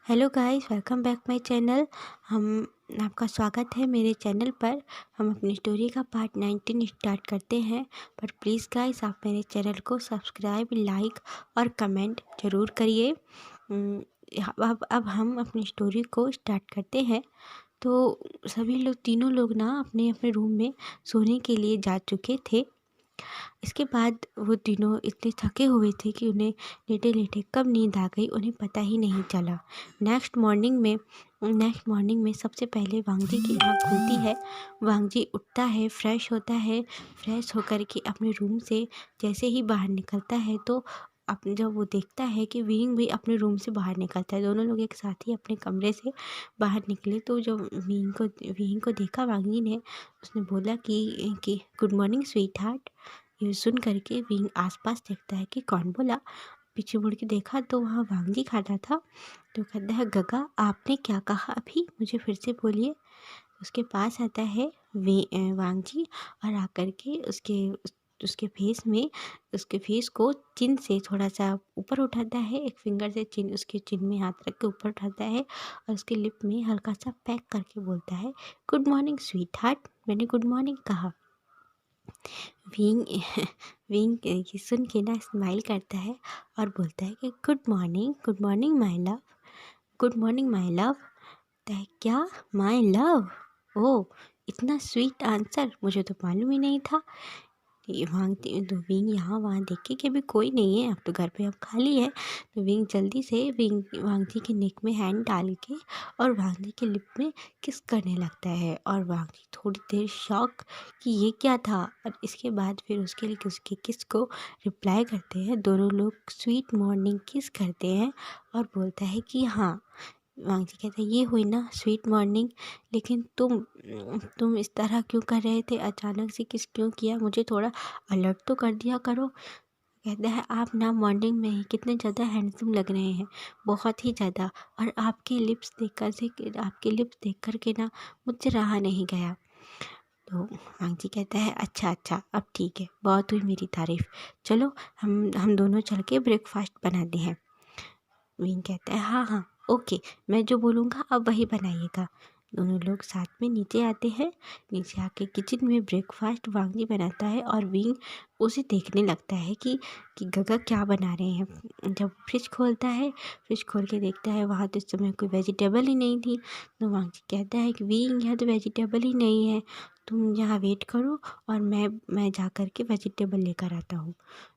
Hello guys, welcome back my channel. हम आपका स्वागत है मेरे चैनल पर। हम अपनी स्टोरी का पार्ट 19 स्टार्ट करते हैं। पर प्लीज़ गाइस, आप मेरे चैनल को सब्सक्राइब, लाइक और कमेंट ज़रूर करिए। अब हम अपनी स्टोरी को स्टार्ट करते हैं। तो सभी लोग, तीनों लोग ना अपने अपने रूम में सोने के लिए जा चुके थे। इसके बाद वो तीनों इतने थके हुए थे कि उन्हें लेटे-लेटे कब नींद आ गई उन्हें पता ही नहीं चला। नेक्स्ट मॉर्निंग में सबसे पहले वांगजी की आँख खुलती है। वांगजी उठता है, फ्रेश होता है। फ्रेश होकर के अपने रूम से जैसे ही बाहर निकलता है तो जब वो देखता है कि विंग भी अपने रूम से बाहर निकलता है, दोनों लोग एक साथ ही अपने कमरे से बाहर निकले। तो जब विंग को देखा वांगजी ने, उसने बोला कि गुड मॉर्निंग स्वीट हार्ट। ये सुन करके विंग आसपास देखता है कि कौन बोला। पीछे मुड़ के देखा तो वहाँ वांगजी खड़ा था। तो कहता है, गगा आपने क्या कहा अभी, मुझे फिर से बोलिए। उसके पास आता है वांगजी और आकर के उसके फेस को चिन से थोड़ा सा ऊपर उठाता है। एक फिंगर से उसके चिन में हाथ रख के ऊपर उठाता है और उसके लिप में हल्का सा पैक करके बोलता है, गुड मॉर्निंग स्वीट हार्ट। मैंने गुड मॉर्निंग कहा। विंग विंग ये सुन के ना स्माइल करता है और बोलता है कि good morning my love, good morning my love. क्या माय लव? ओह, इतना स्वीट आंसर, मुझे तो मालूम ही नहीं था। ये भागती तो विंग यहाँ वहाँ देखे कि अभी कोई नहीं है, अब तो घर पे अब खाली है। तो विंग जल्दी से वांगजी के नेक में हैंड डाल के और वांगजी के लिप में किस करने लगता है। और वांगजी थोड़ी देर शॉक कि ये क्या था। और इसके बाद फिर उसके किस को रिप्लाई करते हैं। दोनों लोग स्वीट मॉर्निंग किस करते हैं और बोलता है कि हाँ। वांगजी कहता है, ये हुई ना स्वीट मॉर्निंग, लेकिन तुम इस तरह क्यों कर रहे थे, अचानक से किस क्यों किया, मुझे थोड़ा अलर्ट तो कर दिया करो। कहता है, आप ना मॉर्निंग में ही कितने ज़्यादा हैंडसम लग रहे हैं, बहुत ही ज़्यादा। और आपके लिप्स देख कर के ना मुझसे रहा नहीं गया। तो वांगजी कहता है, अच्छा अब ठीक है, बहुत हुई मेरी तारीफ़। चलो हम दोनों चल के ब्रेकफास्ट बनाते हैं। विंग कहता है, हाँ ओके, मैं जो बोलूँगा अब वही बनाइएगा। दोनों लोग साथ में नीचे आते हैं। नीचे आके किचन में ब्रेकफास्ट वांगजी बनाता है और विंग उसे देखने लगता है कि गगा क्या बना रहे हैं। जब फ्रिज खोलता है, फ्रिज खोल के देखता है वहाँ तो इस समय कोई वेजिटेबल ही नहीं थी। तो वांगजी कहता है कि विंग, यहाँ तो वेजिटेबल ही नहीं है, तुम यहाँ वेट करो और मैं जा कर के वेजिटेबल लेकर आता हूँ।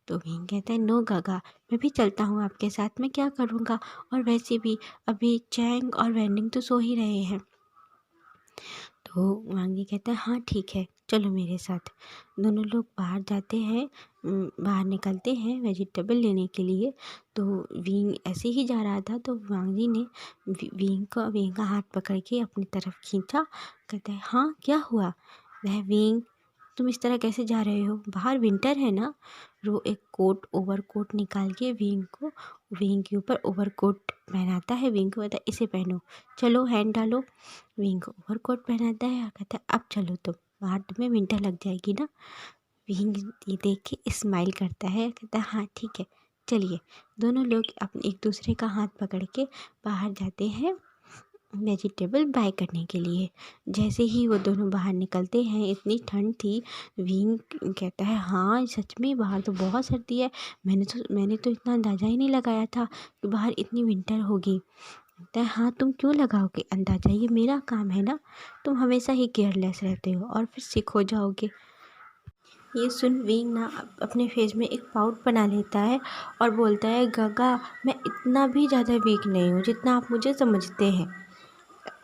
तो विंग कहता है, नो गगा, मैं भी चलता हूँ आपके साथ, मैं क्या करूँगा, और वैसे भी अभी चैंग और वेंडिंग तो सो ही रहे हैं। तो वांगी कहता है, हाँ ठीक है, चलो मेरे साथ। दोनों लोग बाहर जाते हैं, बाहर निकलते हैं वेजिटेबल लेने के लिए। तो विंग ऐसे ही जा रहा था तो वांगी ने विंग का हाथ पकड़ के अपनी तरफ खींचा। कहता है, हाँ क्या हुआ? वह, विंग तुम इस तरह कैसे जा रहे हो, बाहर विंटर है ना। वो एक ओवरकोट निकाल के विंग के ऊपर ओवरकोट पहनाता है। विंग को कहता है, इसे पहनो, चलो हैंड डालो। विंग को ओवरकोट पहनाता है और कहता है, अब चलो तुम, बाहर तुम्हें विंटर लग जाएगी ना। विंग ये देख के स्माइल करता है, कहता है, हाँ ठीक है चलिए। दोनों लोग अपने एक दूसरे का हाथ पकड़ के बाहर जाते हैं वेजिटेबल बाय करने के लिए। जैसे ही वो दोनों बाहर निकलते हैं, इतनी ठंड थी। विंग कहता है, हाँ सच में बाहर तो बहुत सर्दी है, मैंने तो इतना अंदाज़ा ही नहीं लगाया था कि बाहर इतनी विंटर होगी। कहता है, हाँ तुम क्यों लगाओगे अंदाज़ा, ये मेरा काम है ना, तुम हमेशा ही केयरलेस रहते हो और फिर सिक हो जाओगे। ये सुन विंग ना अपने फेस में एक पाउट बना लेता है और बोलता है, गगा मैं इतना भी ज़्यादा वीक नहीं हूँ जितना आप मुझे समझते हैं।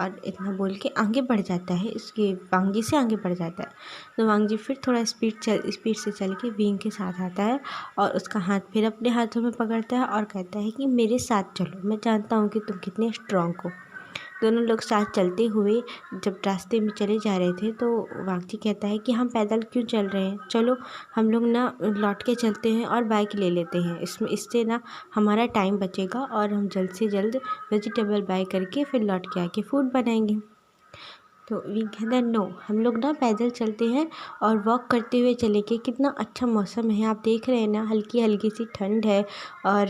और इतना बोल के आगे बढ़ जाता है, इसके वांगी से आगे बढ़ जाता है। तो वांगी फिर थोड़ा स्पीड से चल के विंग के साथ आता है और उसका हाथ फिर अपने हाथों में पकड़ता है और कहता है कि मेरे साथ चलो, मैं जानता हूँ कि तुम कितने स्ट्रॉन्ग हो। दोनों लोग साथ चलते हुए जब रास्ते में चले जा रहे थे तो वागजी कहता है कि हम पैदल क्यों चल रहे हैं, चलो हम लोग ना लौट के चलते हैं और बाइक ले लेते हैं, इससे ना हमारा टाइम बचेगा और हम जल्द से जल्द वेजिटेबल बाय करके फिर लौट के आके फूड बनाएंगे। तो विंग कहता है नो, हम लोग ना पैदल चलते हैं और वॉक करते हुए चलेंगे। कितना अच्छा मौसम है, आप देख रहे हैं ना, हल्की हल्की सी ठंड है और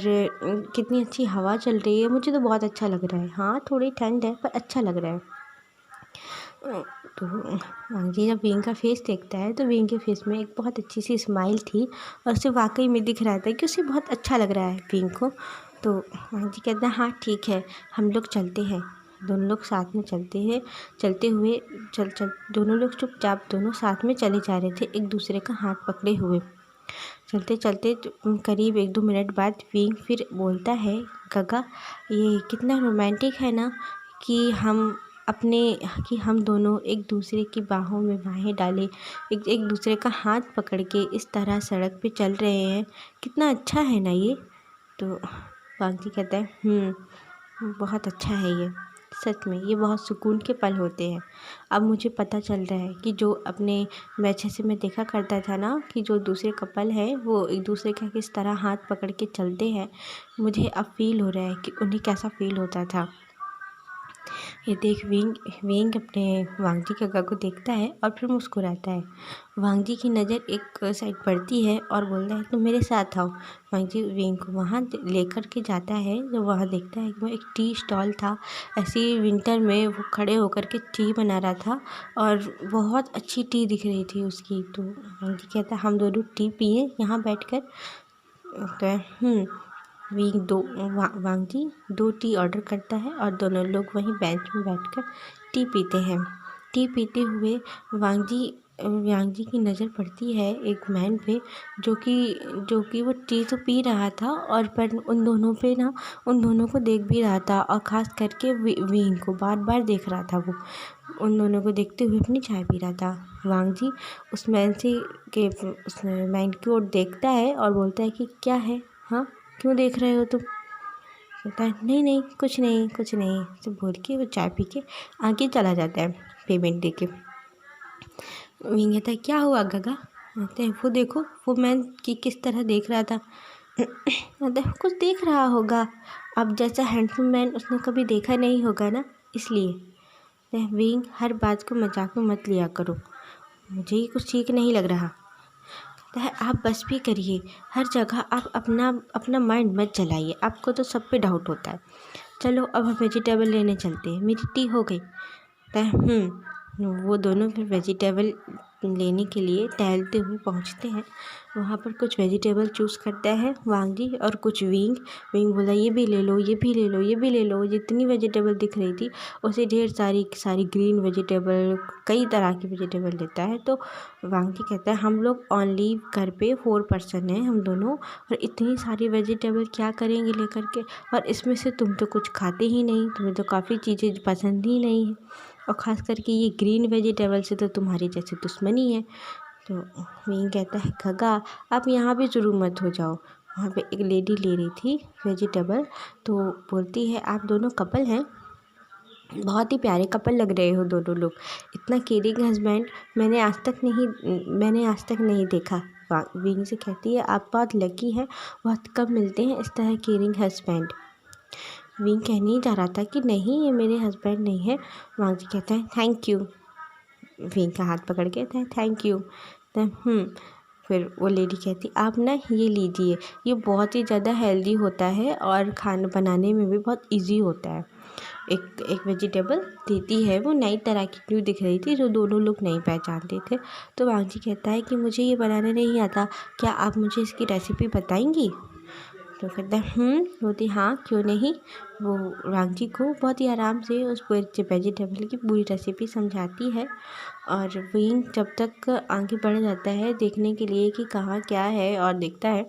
कितनी अच्छी हवा चल रही है। मुझे तो बहुत अच्छा लग रहा है। हाँ, थोड़ी ठंड है पर अच्छा लग रहा है। तो वांगजी जब विंग का फेस देखता है तो विंग के फेस में एक बहुत अच्छी सी स्माइल थी और उसे वाकई में दिख रहा था कि उसे बहुत अच्छा लग रहा है विंग को। तो वांगजी कहता है हाँ ठीक है, हम लोग चलते हैं। दोनों लोग साथ में चलते हैं। चलते हुए दोनों लोग चुपचाप दोनों साथ में चले जा रहे थे, एक दूसरे का हाथ पकड़े हुए। चलते चलते करीब 1-2 मिनट बाद विंग फिर बोलता है गगा, ये कितना रोमांटिक है ना कि हम दोनों एक दूसरे की बाहों में बाहें डाले, एक दूसरे का हाथ पकड़ के इस तरह सड़क पे चल रहे हैं। कितना अच्छा है ना ये। तो वांगजी कहता है बहुत अच्छा है ये। सच में ये बहुत सुकून के पल होते हैं। अब मुझे पता चल रहा है कि जो अपने वैसे से मैं देखा करता था ना कि जो दूसरे कपल हैं वो एक दूसरे का किस तरह हाथ पकड़ के चलते हैं, मुझे अब फील हो रहा है कि उन्हें कैसा फील होता था। ये देख विंग अपने वांगजी काका को देखता है और फिर मुस्कुराता है। वांगजी की नज़र एक साइड पड़ती है और बोलता है तुम मेरे साथ आओ। वांगजी विंग को वहाँ लेकर के जाता है। जब वहाँ देखता है कि वो एक टी स्टॉल था, ऐसी विंटर में वो खड़े होकर के टी बना रहा था और बहुत अच्छी टी दिख रही थी उसकी। तो वांगजी कहता है हम दोनों टी पिए यहाँ बैठ कर। तो वांगजी 2 टी ऑर्डर करता है और दोनों लोग वहीं बेंच में बैठकर टी पीते हैं। टी पीते हुए वांगजी की नज़र पड़ती है एक मैन पे जो कि वो टी तो पी रहा था और पर उन दोनों को देख भी रहा था और ख़ास करके विंग को बार बार देख रहा था। वो उन दोनों को देखते हुए अपनी चाय पी रहा था। वांगजी उस मैन की ओर देखता है और बोलता है कि क्या है, हाँ क्यों देख रहे हो तुम। कहता है नहीं नहीं कुछ नहीं तो बोल के वो चाय पी के आगे चला जाता है पेमेंट दे के। विंग कहता है क्या हुआ गगा। कहते हैं वो देखो वो मैन कि किस तरह देख रहा था। कहता है कुछ देख रहा होगा, अब जैसा हैंडसम मैन उसने कभी देखा नहीं होगा ना, इसलिए। विंग हर बात को मजाक में मत लिया करो, मुझे ये कुछ ठीक नहीं लग रहा। है आप बस भी करिए, हर जगह आप अपना माइंड मत चलाइए, आपको तो सब पे डाउट होता है। चलो अब हम वेजिटेबल लेने चलते हैं, मेरी टी हो गई। वो दोनों फिर वेजिटेबल लेने के लिए टहलते हुए पहुंचते हैं। वहाँ पर कुछ वेजिटेबल चूज़ करता है वांगजी और कुछ विंग बोला ये भी ले लो ये भी ले लो ये भी ले लो। जितनी वेजिटेबल दिख रही थी उसे ढेर सारी ग्रीन वेजिटेबल, कई तरह की वेजिटेबल लेता है। तो वांगजी कहता है हम लोग ओनली घर पे 4 पर्सन हैं हम दोनों, और इतनी सारी वेजिटेबल क्या करेंगे लेकर के, और इसमें से तुम तो कुछ खाते ही नहीं, तुम्हें तो काफ़ी चीज़ें पसंद ही नहीं है, और ख़ास करके ये ग्रीन वेजिटेबल से तो तुम्हारी जैसे दुश्मनी है। तो विंग कहता है गगा आप यहाँ भी ज़रूर मत हो जाओ। वहाँ पे एक लेडी ले रही थी वेजिटेबल, तो बोलती है आप दोनों कपल हैं, बहुत ही प्यारे कपल लग रहे हो दोनों लोग, इतना केयरिंग हस्बैंड मैंने आज तक नहीं देखा। विंग से कहती है आप बहुत लकी हैं, बहुत कम मिलते हैं इस तरह केयरिंग हस्बैंड। विंग कहने ही जा रहा था कि नहीं ये मेरे हस्बैंड नहीं है। वांगजी कहता है थैंक यू, विंग का हाथ पकड़ के कहता है थैंक यू। फिर वो लेडी कहती आप ना ये लीजिए, ये बहुत ही ज़्यादा हेल्दी होता है और खाना बनाने में भी बहुत इजी होता है। एक वेजिटेबल देती है, वो नई तरह की क्यों दिख रही थी जो दोनों लोग नहीं पहचानते थे। तो वांगजी कहता है कि मुझे ये बनाना नहीं आता, क्या आप मुझे इसकी रेसिपी बताएंगी। तो कहता है बोलती हाँ क्यों नहीं। वो वांगजी को बहुत ही आराम से उस वेजिटेबल की पूरी रेसिपी समझाती है, और विंग जब तक आगे बढ़ जाता है देखने के लिए कि कहाँ क्या है और देखता है,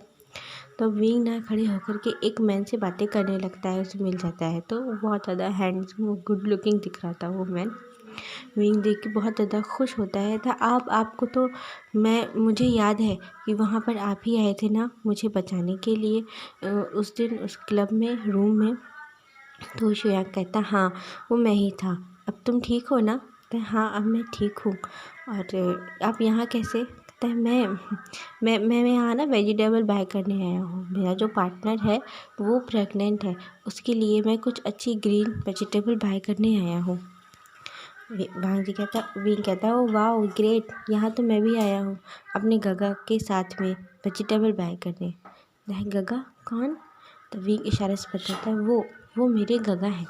तो विंग ना खड़े होकर के एक मैन से बातें करने लगता है, उसे मिल जाता है। तो वो बहुत ज़्यादा हैंडसम गुड लुकिंग दिख रहा था वो मैन। विंग देख के बहुत ज़्यादा खुश होता है था आपको तो मुझे याद है कि वहाँ पर आप ही आए थे ना मुझे बचाने के लिए उस दिन उस क्लब में रूम में। तो श्रेया कहता हाँ वो मैं ही था, अब तुम ठीक हो ना। कहता है हाँ अब मैं ठीक हूँ, और आप यहाँ कैसे। कहता है मैं यहाँ ना वेजिटेबल बाय करने आया हूँ, मेरा जो पार्टनर है वो प्रेग्नेंट है, उसके लिए मैं कुछ अच्छी ग्रीन वेजिटेबल बाय करने आया हूँ। विंग कहता है, ओ वाह ग्रेट, यहाँ तो मैं भी आया हूँ अपने गगा के साथ में वेजिटेबल बाय करने। गगा कौन? तो विंग इशारे से बताता है, वो मेरे गगा हैं।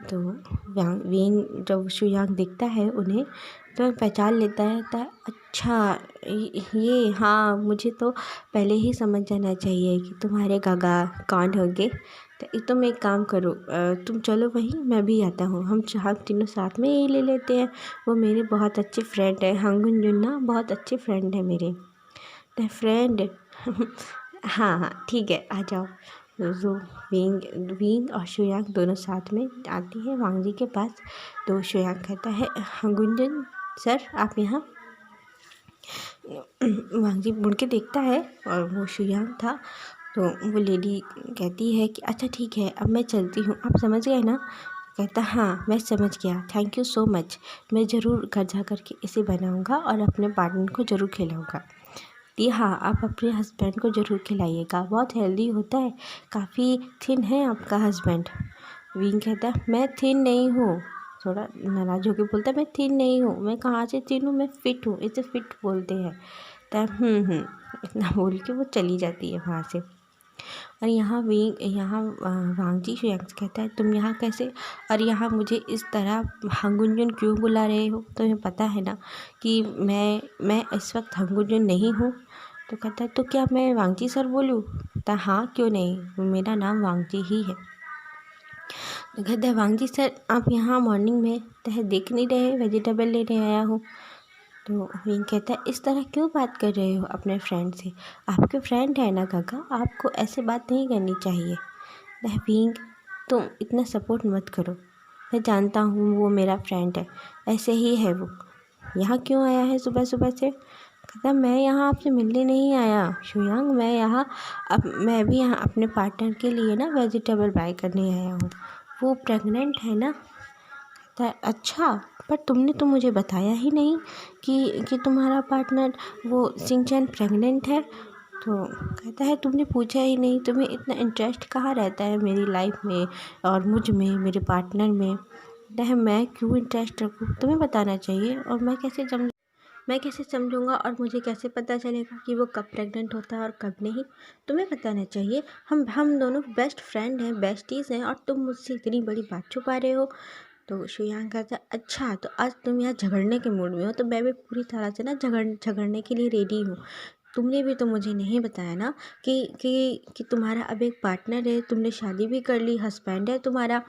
तो विंग जब शुयांग देखता है उन्हें तो पहचान लेता है। तो अच्छा ये हाँ, मुझे तो पहले ही समझ जाना चाहिए कि तुम्हारे गगा कौन होंगे। तो तुम एक काम करो, तुम चलो वहीं, मैं भी आता हूँ, हम तीनों साथ में ही ले लेते हैं। वो मेरे बहुत अच्छे फ्रेंड है, हंगुन जुन्ना बहुत अच्छे फ्रेंड है मेरे। तो फ्रेंड हाँ हाँ ठीक है, आ जाओ। जो विंग विंग और शुयांग दोनों साथ में आती है वांग जी के पास। तो शुयांग कहता है, गुंजन सर आप यहाँ। वांग जी मुड़ के देखता है और वो शुयांग था। तो वो लेडी कहती है कि अच्छा ठीक है, अब मैं चलती हूँ, आप समझ गए ना? कहता हाँ मैं समझ गया, थैंक यू सो मच, मैं ज़रूर घर जा कर के इसे बनाऊँगा और अपने पार्टनर को ज़रूर खिलाऊँगा। दी हाँ, आप अपने हस्बैंड को ज़रूर खिलाइएगा, बहुत हेल्दी होता है, काफ़ी थिन है आपका हस्बैंड। विंग कहता है, मैं थिन नहीं हूँ, थोड़ा नाराज होकर बोलता है, मैं थिन नहीं हूँ, मैं कहाँ से थिन हूँ, मैं फिट हूँ, इसे फिट बोलते हैं। तो इतना बोल के वो चली जाती है वहाँ से। और यहाँ वांगजी शुयांग से कहता है, तुम यहाँ कैसे, और यहाँ मुझे इस तरह हंगुंजुन क्यों बुला रहे हो? तुम्हें पता है ना कि मैं इस वक्त हंगुंजुन नहीं हूँ। तो कहता है, तो क्या मैं वांगजी सर बोलूँ? कहता हाँ क्यों नहीं, मेरा नाम वांगजी ही है। तो कहता है, वांगजी सर आप यहाँ मॉर्निंग में देख नहीं रहे, वेजिटेबल लेने आया हूँ। तो विंग कहता है, इस तरह क्यों बात कर रहे हो अपने फ्रेंड से? आपके फ्रेंड है ना काका, आपको ऐसे बात नहीं करनी चाहिए। विंग तुम इतना सपोर्ट मत करो, मैं जानता हूँ वो मेरा फ्रेंड है, ऐसे ही है वो। यहाँ क्यों आया है सुबह सुबह से? कहता मैं यहाँ आपसे मिलने नहीं आया शुयांग, मैं भी यहाँ अपने पार्टनर के लिए ना वेजिटेबल बाय करने आया हूँ, वो प्रेग्नेंट है ना। कहता है अच्छा, पर तुमने तो मुझे बताया ही नहीं कि तुम्हारा पार्टनर वो सिंचन प्रेग्नेंट है। तो कहता है तुमने पूछा ही नहीं, तुम्हें इतना इंटरेस्ट कहाँ रहता है मेरी लाइफ में और मुझ में, मेरे पार्टनर में। कहता है मैं क्यों इंटरेस्ट रखूँ, तुम्हें बताना चाहिए, और मैं कैसे समझूंगा और मुझे कैसे पता चलेगा कि वो कब प्रेग्नेंट होता है और कब नहीं? तुम्हें बताना चाहिए, हम दोनों बेस्ट फ्रेंड हैं, बेस्टीज़ हैं, और तुम मुझसे इतनी बड़ी बात छुपा रहे हो। तो शुयांग कहता है, अच्छा तो आज तुम यहाँ झगड़ने के मूड में हो, तो मैं भी पूरी तरह से ना झगड़ने के लिए रेडी हूँ। तुमने भी तो मुझे नहीं बताया ना कि तुम्हारा अब एक पार्टनर है, तुमने शादी भी कर ली, हस्बैंड है तुम्हारा।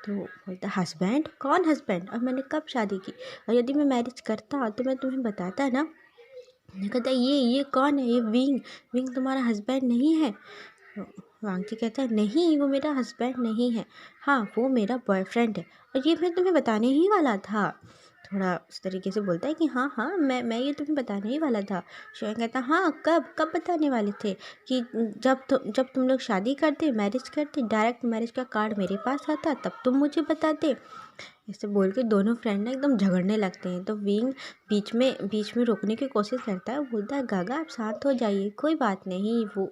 तो बोलता, हस्बैंड? कौन हस्बैंड, और मैंने कब शादी की, और यदि मैं मैरिज करता तो मैं तुम्हें बताता ना। कहता है, ये कौन है, ये विंग तुम्हारा हस्बैंड नहीं है? वांगची कहता है, नहीं वो मेरा हस्बैंड नहीं है, हाँ वो मेरा बॉयफ्रेंड है, और ये मैं तुम्हें बताने ही वाला था। थोड़ा उस तरीके से बोलता है कि हाँ हाँ मैं ये तुम्हें बताने ही वाला था। शोएब कहता है, हाँ कब कब बताने वाले थे? कि जब तुम लोग शादी करते, मैरिज करते, डायरेक्ट मैरिज का कार्ड मेरे पास आता, तब तुम मुझे बताते। ऐसे बोल के दोनों फ्रेंड ना एकदम झगड़ने लगते हैं। तो विंग बीच में रोकने की कोशिश करता है, बोलता है, गागा आप शांत हो जाइए, कोई बात नहीं, वो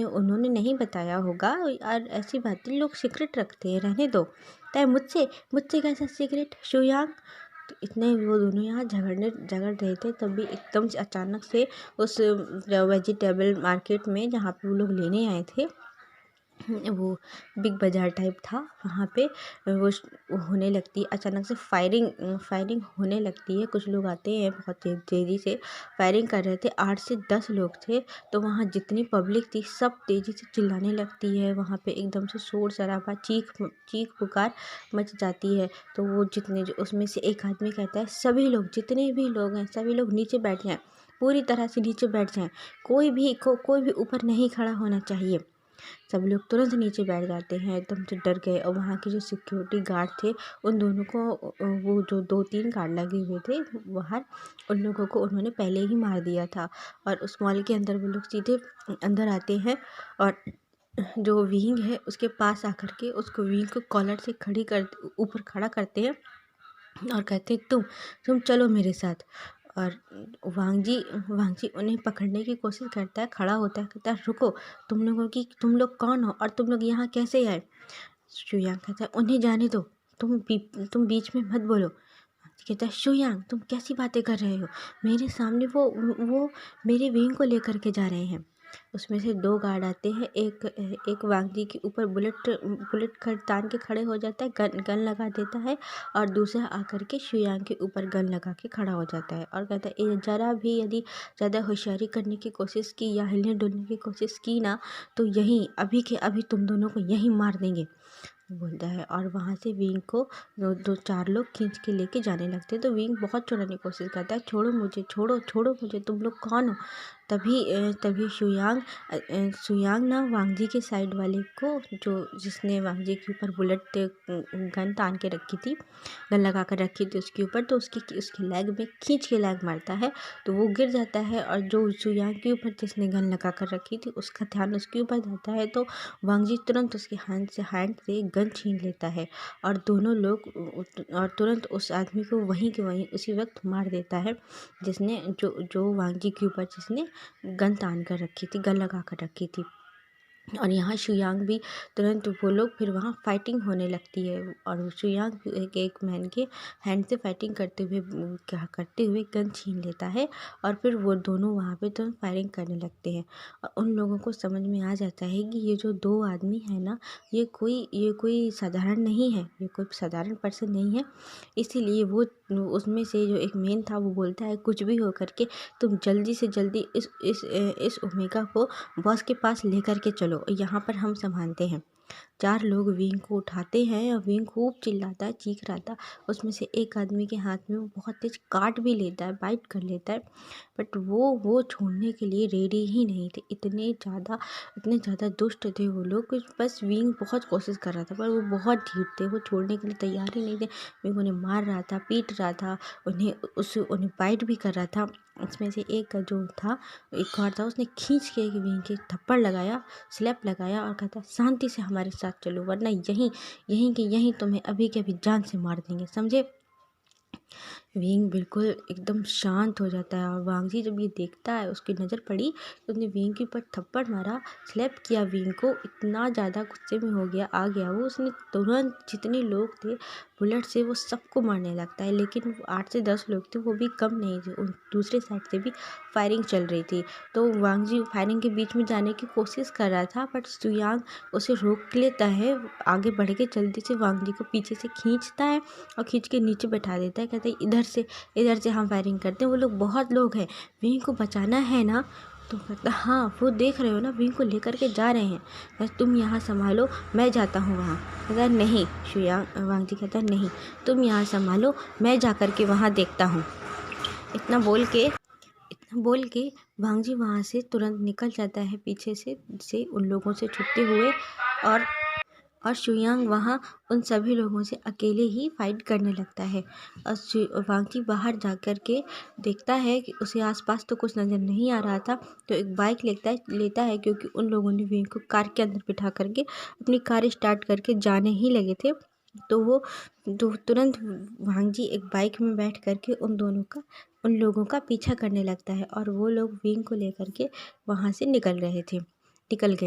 उन्होंने नहीं बताया होगा, और ऐसी बातें लोग सीक्रेट रखते हैं, रहने दो। तय मुझसे कैसा सीक्रेट शुयांग? तो इतने वो दोनों यहाँ झगड़ रहे थे, तभी एकदम से अचानक से उस वेजिटेबल मार्केट में जहाँ पे वो लोग लेने आए थे, वो बिग बाज़ार टाइप था, वहाँ पे वो होने लगती है, अचानक से फायरिंग होने लगती है। कुछ लोग आते हैं, बहुत तेज़ी से फायरिंग कर रहे थे, 8 से 10 लोग थे। तो वहाँ जितनी पब्लिक थी सब तेज़ी से चिल्लाने लगती है, वहाँ पे एकदम से शोर शराबा, चीख पुकार मच जाती है। तो वो उसमें से एक आदमी कहता है, सभी लोग, जितने भी लोग हैं, सभी लोग नीचे बैठ जाएँ, पूरी तरह से नीचे बैठ जाएँ, कोई भी ऊपर नहीं खड़ा होना चाहिए। सब लोग तुरंत नीचे बैठ जाते हैं, एकदम से डर गए। और वहाँ के जो सिक्योरिटी गार्ड थे, उन दोनों को, वो जो 2-3 गार्ड लगे हुए थे बाहर, उन लोगों को उन्होंने पहले ही मार दिया था। और उस मॉल के अंदर वो लोग सीधे अंदर आते हैं, और जो विंग है उसके पास आकर के उसको, विंग को कॉलर से ऊपर खड़ा करते हैं और कहते हैं, तुम चलो मेरे साथ। और वांगजी उन्हें पकड़ने की कोशिश करता है, खड़ा होता है, कहता है, रुको, तुम लोग कौन हो और तुम लोग यहाँ कैसे आए? शुयांग कहता है, उन्हें जाने दो, तुम बीच में मत बोलो। कहता है शुयांग तुम कैसी बातें कर रहे हो, मेरे सामने वो मेरे विंग को लेकर के जा रहे हैं। उसमें से 2 गार्ड आते हैं, एक वांग जी के ऊपर बुलेट तान के खड़े हो जाता है, गन लगा देता है, और दूसरा आकर के शुयांग के ऊपर गन लगा के खड़ा हो जाता है और कहता है ज़रा भी यदि ज़्यादा होशियारी करने की कोशिश की या हिलने डुलने की कोशिश की ना तो यहीं अभी के अभी तुम दोनों को यहीं मार देंगे, बोलता है। और वहाँ से विंग को 2-4 लोग खींच के लेके जाने लगते हैं। तो विंग बहुत छुड़ाने की कोशिश करता है, छोड़ो मुझे, छोड़ो मुझे, तुम लोग कौन हो। तभी शुयांग ना वांग जी के साइड वाले को, जो जिसने वांग जी के ऊपर बुलेट गन तान के रखी थी, गन लगा कर रखी थी उसके ऊपर, तो उसकी लैग में खींच के लैग मारता है तो वो गिर जाता है। और जो शुयांग के ऊपर जिसने गन लगा कर रखी थी उसका ध्यान उसके ऊपर जाता है, तो वांग जी तुरंत उसके हैंड से गन छीन लेता है और दोनों लोग और तुरंत उस आदमी को वहीं के वहीं उसी वक्त मार देता है, जिसने जो वांग जी के ऊपर जिसने गन तान कर रखी थी, गन लगा कर रखी थी। और यहाँ शुयांग भी तुरंत, वो लोग फिर वहाँ फाइटिंग होने लगती है और शुयांग एक मैन के हैंड से फाइटिंग करते हुए गन छीन लेता है और फिर वो दोनों वहाँ पे तुरंत फायरिंग करने लगते हैं। और उन लोगों को समझ में आ जाता है कि ये जो 2 आदमी है ना, ये कोई साधारण नहीं है, ये कोई साधारण पर्सन नहीं है। इसीलिए वो उसमें से जो एक मेन था वो बोलता है कुछ भी हो करके तुम जल्दी से जल्दी इस ओमेगा को बॉस के पास लेकर के चलो, यहाँ पर हम संभालते हैं। 4 लोग विंग को उठाते हैं और विंग खूब चिल्लाता है, चीख रहा था। उसमें से एक आदमी के हाथ में वो बहुत तेज काट भी लेता है, बाइट कर लेता है, बट वो छोड़ने के लिए रेडी ही नहीं थे। इतने ज़्यादा दुष्ट थे वो लोग, कुछ बस विंग बहुत कोशिश कर रहा था पर वो बहुत ढीठ थे, वो छोड़ने के लिए तैयार ही नहीं थे। विंग उन्हें मार रहा था, पीट रहा था, उन्हें बाइट भी कर रहा था। उसमें से एक जो था, एक और था, उसने खींच के विंग के थप्पड़ लगाया, स्लैप लगाया और कहता शांति से हमारे साथ चलो वरना यहीं तुम्हें अभी के अभी जान से मार देंगे, समझे। विंग बिल्कुल एकदम शांत हो जाता है और वांग जी जब ये देखता है, उसकी नज़र पड़ी तो उसने विंग के ऊपर थप्पड़ मारा, स्लैप किया विंग को। इतना ज़्यादा गुस्से में आ गया वो, उसने तुरंत जितने लोग थे बुलेट से वो सबको मारने लगता है। लेकिन 8 से 10 लोग थे, वो भी कम नहीं थे, उन दूसरे साइड से भी फायरिंग चल रही थी। तो वांग जी फायरिंग के बीच में जाने की कोशिश कर रहा था, बट शुयांग उसे रोक लेता है, आगे बढ़ के जल्दी से वांग जी को पीछे से खींचता है और खींच के नीचे बैठा देता है। कहता है इधर से हम फायरिंग करते हैं, वो लोग बहुत लोग हैं, विंग को बचाना है ना। तो कहता हाँ, वो देख रहे हो ना, विंग को लेकर के जा रहे हैं, बस तुम यहाँ संभालो, मैं जाता हूँ वहाँ। कहता नहीं, वांग जी कहता नहीं, तुम यहाँ संभालो, मैं जा कर के वहाँ देखता हूँ। इतना बोल के वांग जी वहाँ से तुरंत निकल जाता है पीछे से उन लोगों से छुपते हुए। और शुयांग वहाँ उन सभी लोगों से अकेले ही फाइट करने लगता है। और वांग जी बाहर जा कर के देखता है कि उसे आसपास तो कुछ नज़र नहीं आ रहा था, तो एक बाइक लेता है क्योंकि उन लोगों ने विंग को कार के अंदर बिठा करके अपनी कार स्टार्ट करके जाने ही लगे थे। तो तुरंत वांग जी एक बाइक में बैठ करके उन लोगों का पीछा करने लगता है और वो लोग विंग को लेकर के वहाँ से निकल गए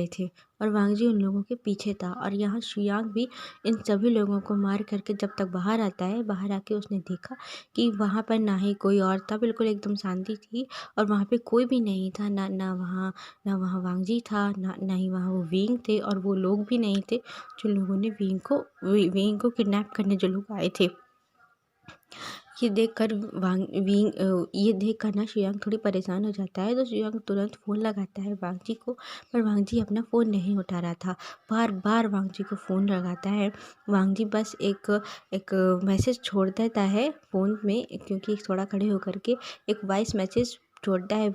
थे और वांग जी उन लोगों के पीछे था। और यहाँ शुयांग भी इन सभी लोगों को मार करके जब तक बाहर आता है, बाहर आके उसने देखा कि वहाँ पर ना ही कोई और था, बिल्कुल एकदम शांति थी और वहाँ पे कोई भी नहीं था, ना वहाँ वांग जी था, ना ही वहाँ वो विंग थे, और वो लोग भी नहीं थे जो लोगों ने विंग को किडनैप करने जो लोग आए थे। ये देखकर ना शुयांग थोड़ी परेशान हो जाता है, तो शुयांग तुरंत फ़ोन लगाता है वांग जी को, पर वांग जी अपना फ़ोन नहीं उठा रहा था। बार बार वांग जी को फ़ोन लगाता है, वांग जी बस एक मैसेज छोड़ देता है फ़ोन में, क्योंकि थोड़ा खड़े होकर के एक वॉइस मैसेज छोड़ता है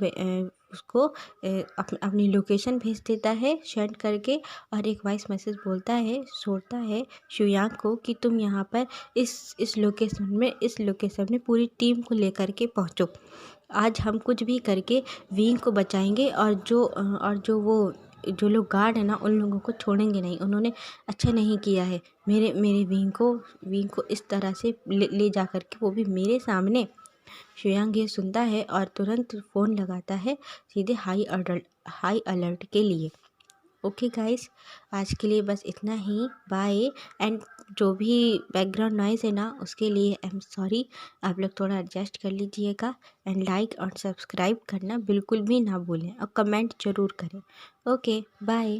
उसको, अपनी लोकेशन भेज देता है सेंड करके, और एक वॉइस मैसेज छोड़ता है शुयांग को कि तुम यहाँ पर इस लोकेशन में पूरी टीम को लेकर के पहुँचो। आज हम कुछ भी करके विंग को बचाएंगे, और जो लोग गार्ड है ना, उन लोगों को छोड़ेंगे नहीं। उन्होंने अच्छा नहीं किया है, मेरे विंग को इस तरह से ले जा कर के, वो भी मेरे सामने। शुयांग ये सुनता है और तुरंत फ़ोन लगाता है सीधे हाई अलर्ट के लिए। ओके गाइस, आज के लिए बस इतना ही। बाय। एंड जो भी बैकग्राउंड नॉइज़ है ना, उसके लिए आई एम सॉरी। आप लोग थोड़ा एडजस्ट कर लीजिएगा। एंड लाइक और सब्सक्राइब करना बिल्कुल भी ना भूलें और कमेंट ज़रूर करें। Okay bye.